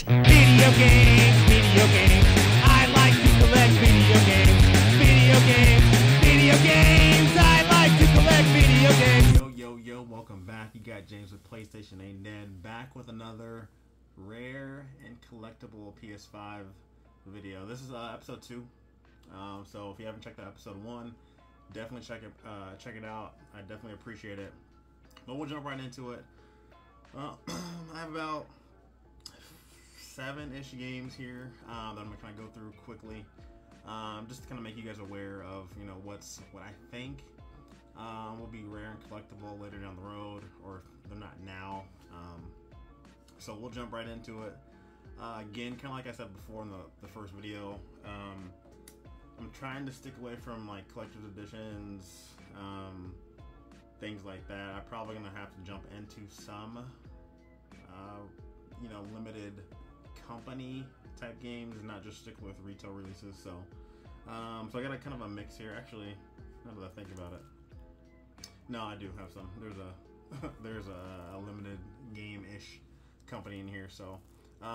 Video games, video games. I like to collect video games. Video games, video games. I like to collect video games. Yo, welcome back. You got James with PlayStation Ain't Dead, back with another rare and collectible PS5 video. This is episode 2. So if you haven't checked out episode 1, definitely check it out. I definitely appreciate it. But we'll jump right into it. I have about 7-ish games here that I'm gonna kind of go through quickly, just to kind of make you guys aware of what I think will be rare and collectible later down the road, or if they're not now. So we'll jump right into it. Again, kind of like I said before in the first video, I'm trying to stick away from like collector's editions, things like that. I'm probably gonna have to jump into some limited company type games, and not just stick with retail releases. So I got a kind of a mix here. Actually, now that I think about it, no, I do have some. There's a limited game-ish company in here. So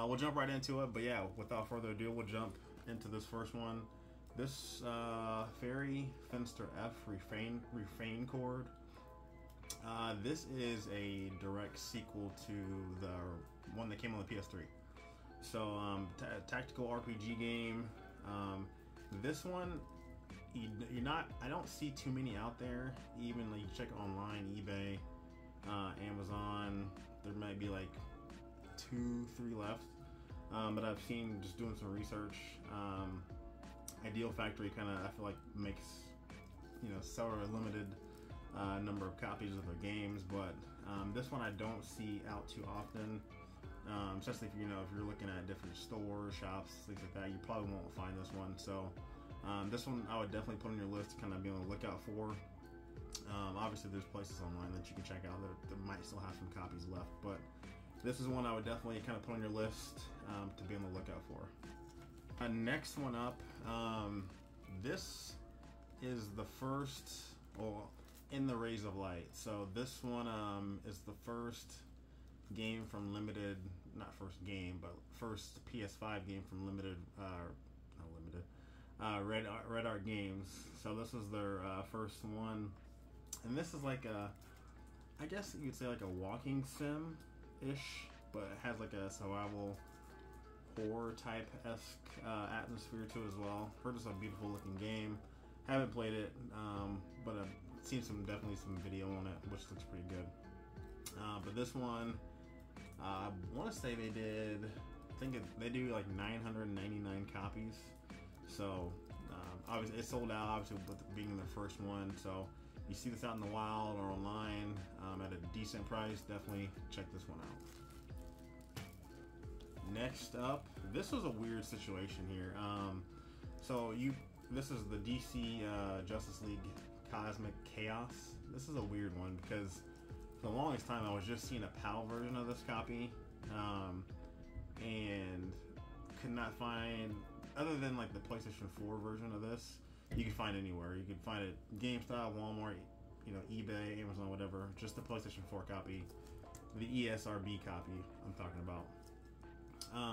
we'll jump right into it. But yeah, without further ado, we'll jump into this first one. This Fairy Finster F refrain chord. This is a direct sequel to the one that came on the PS3. So tactical RPG game. This one, I don't see too many out there. Even like you check online, eBay, Amazon, there might be like 2, 3 left. But I've seen, just doing some research, Ideal Factory kind of, I feel like, makes sell a limited number of copies of their games, but this one I don't see out too often. Especially if you're looking at different stores, shops, things like that, you probably won't find this one. So this one I would definitely put on your list to kind of be on the lookout for. Obviously there's places online that you can check out that might still have some copies left, but this is one I would definitely kind of put on your list to be on the lookout for. Next one up, this is the first, In the Rays of Light. So this one is the first game from limited, not first game, but first PS5 game from limited, Red Art Games. So this is their first one, and this is like I guess you could say like a walking sim-ish, but it has like a survival horror type-esque atmosphere to it as well. Heard it's a beautiful looking game. Haven't played it, but I've seen definitely some video on it, which looks pretty good. But this one, I want to say they do like 999 copies. So obviously it sold out, obviously, with being their first one. So you see this out in the wild or online at a decent price, definitely check this one out. Next up, this was a weird situation here. This is the DC Justice League Cosmic Chaos. This is a weird one because for the longest time I was just seeing a PAL version of this copy, and could not find, other than like the PlayStation 4 version of this, you can find anywhere. You can find it GameStop, Walmart, eBay, Amazon, whatever. Just the PlayStation 4 copy, the ESRB copy I'm talking about.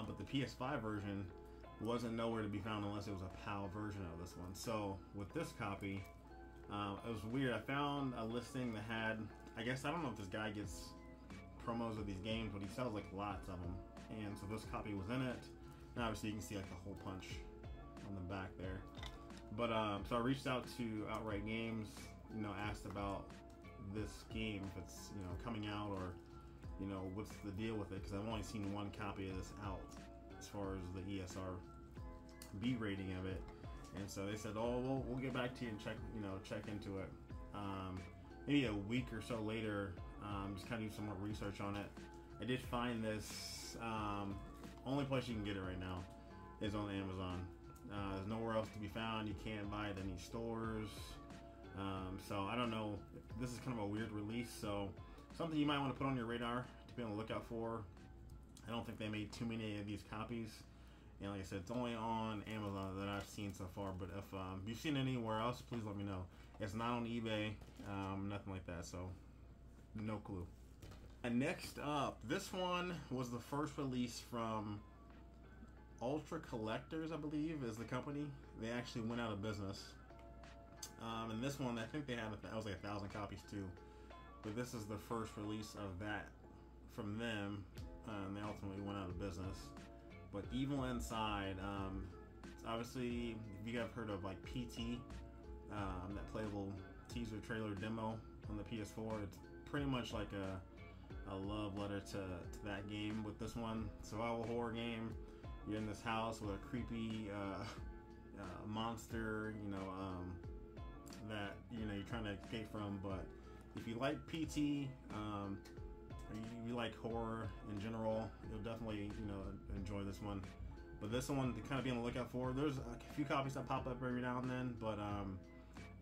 But the PS5 version wasn't nowhere to be found unless it was a PAL version of this one. So with this copy, it was weird. I found a listing that had, I don't know if this guy gets promos of these games, but he sells like lots of them. And so this copy was in it. And obviously you can see like the hole punch on the back there. But so I reached out to Outright Games, asked about this game, if it's coming out, or what's the deal with it, because I've only seen one copy of this out as far as the ESRB rating of it. And so they said, oh, we'll get back to you and check into it. Maybe a week or so later, just kind of do some more research on it. I did find this, only place you can get it right now is on Amazon. There's nowhere else to be found. You can't buy it in any stores. So I don't know, this is kind of a weird release, so something you might want to put on your radar to be on the lookout for. I don't think they made too many of these copies. And like I said, it's only on Amazon that I've seen so far. But if you've seen it anywhere else, please let me know. It's not on eBay, nothing like that, so no clue. And next up, this one was the first release from Ultra Collectors, I believe, is the company. They actually went out of business. And this one, I think they had that was like 1,000 copies too. But this is the first release of that from them. And they ultimately went out of business. But Evil Inside, obviously, if you guys have heard of like PT, that playable teaser trailer demo on the PS4, it's pretty much like a love letter to that game with this one. Survival horror game. You're in this house with a creepy monster, that you're trying to escape from. But if you like PT, or you like horror in general, you'll definitely enjoy this one. But this one to kind of be on the lookout for. There's a few copies that pop up every now and then, but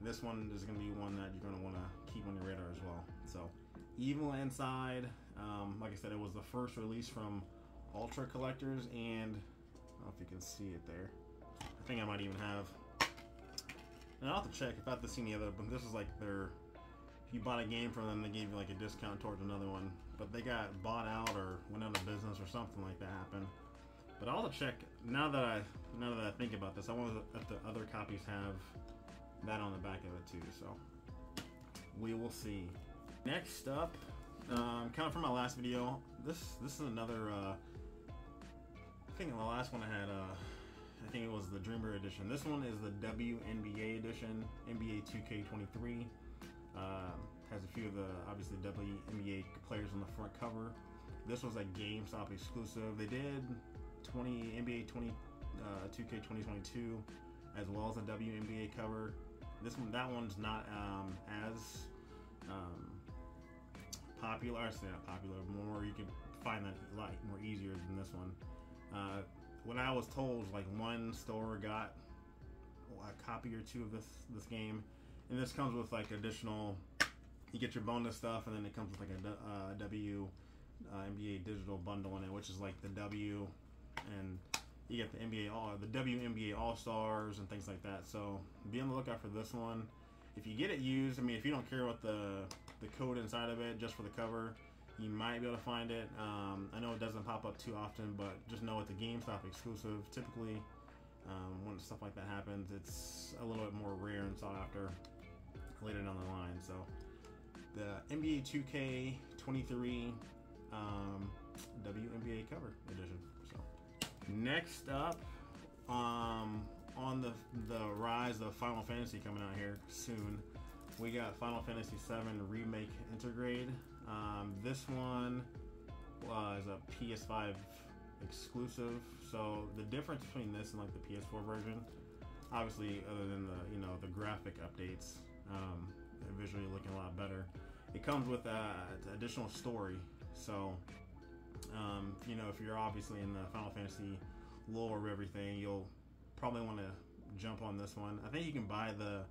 this one is going to be one that you're going to want to keep on your radar as well. So, Evil Inside, like I said, it was the first release from Ultra Collectors, and I don't know if you can see it there. I think I might even have. And I'll have to check if I have to see any other, but this is like their. If you bought a game from them, they gave you like a discount towards another one. But they got bought out or went out of business or something like that happened. But I'll have to check. Now that I think about this, I wonder if the other copies have that on the back of it too. So we will see. Next up, kind of from my last video, this is another. I think the last one I had. I think it was the Dreamer edition. This one is the WNBA edition, NBA 2K23. Has a few of the obviously WNBA players on the front cover. This was a GameStop exclusive. They did NBA 2K 2022 as well as a WNBA cover. That one's not as popular. I say not popular, more you can find that a lot more easier than this one. What I was told, like one store got a copy or two of this game, and this comes with like additional. You get your bonus stuff, and then it comes with like a NBA digital bundle in it, which is like the W, and you get the WNBA All Stars and things like that. So be on the lookout for this one. If you get it used, I mean, if you don't care what the code inside of it, just for the cover, you might be able to find it. I know it doesn't pop up too often, but just know it's a GameStop exclusive. Typically, when stuff like that happens, it's a little bit more rare and sought after later down the line. So the NBA 2K23 WNBA cover edition. So next up, on the rise of Final Fantasy coming out here soon, we got Final Fantasy VII Remake Intergrade. This one was a PS5 exclusive. So the difference between this and like the PS4 version, obviously, other than the graphic updates, visually looking a lot better. It comes with additional story. So, if you're obviously in the Final Fantasy lore of everything, you'll probably want to jump on this one. I think you can buy the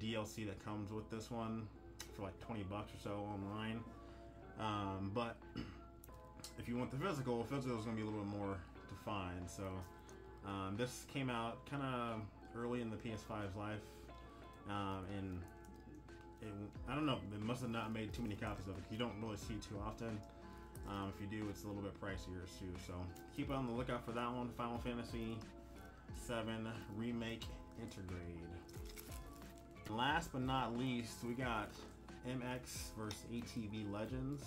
DLC that comes with this one for like $20 or so online. But if you want the physical is going to be a little bit more to find. So this came out kind of early in the PS5's life, and I don't know, it must have not made too many copies of it. You don't really see too often. If you do, it's a little bit pricier too. So keep on the lookout for that one. Final Fantasy VII Remake Intergrade. Last but not least, we got MX vs ATV Legends.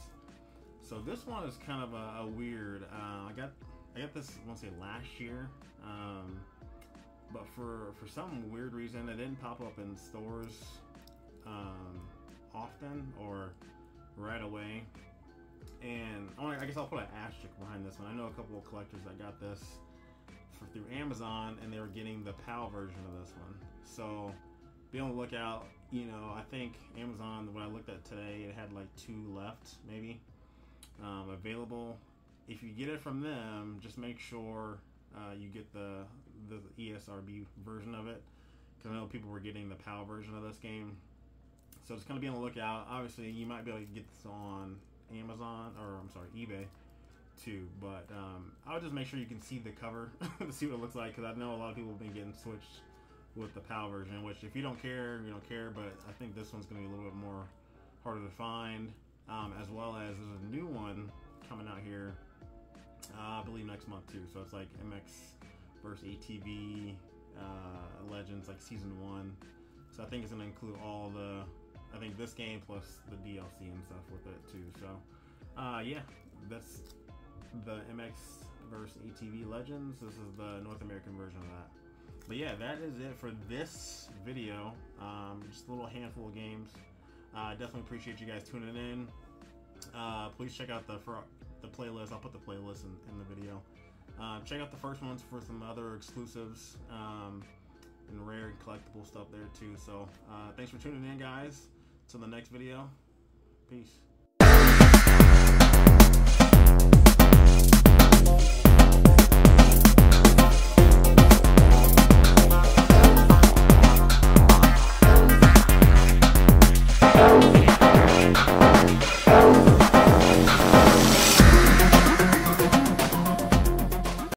So this one is kind of a weird. I got this, I want to say last year, but for some weird reason, it didn't pop up in stores often or right away. And I guess I'll put an asterisk behind this one. I know a couple of collectors that got this through Amazon, and they were getting the PAL version of this one. So be on the lookout. I think Amazon, when I looked at today, it had like 2 left, maybe, available. If you get it from them, just make sure you get the ESRB version of it, because I know people were getting the PAL version of this game. So it's going to be on the lookout. Obviously, you might be able to get this on Amazon, or I'm sorry, eBay too. But I would just make sure you can see the cover to see what it looks like, because I know a lot of people have been getting switched with the PAL version, which if you don't care, you don't care. But I think this one's going to be a little bit more harder to find, as well as there's a new one coming out here I believe next month too. So it's like MX versus ATV Legends, like season 1. So I think it's gonna include all the, I think this game plus the DLC and stuff with it too. So yeah, that's the MX versus ATV Legends. This is the North American version of that. But yeah, that is it for this video. Just a little handful of games. Definitely appreciate you guys tuning in. Please check out the playlist. I'll put the playlist in the video. Check out the first ones for some other exclusives and rare and collectible stuff there too. So thanks for tuning in, guys. Till the next video. Peace.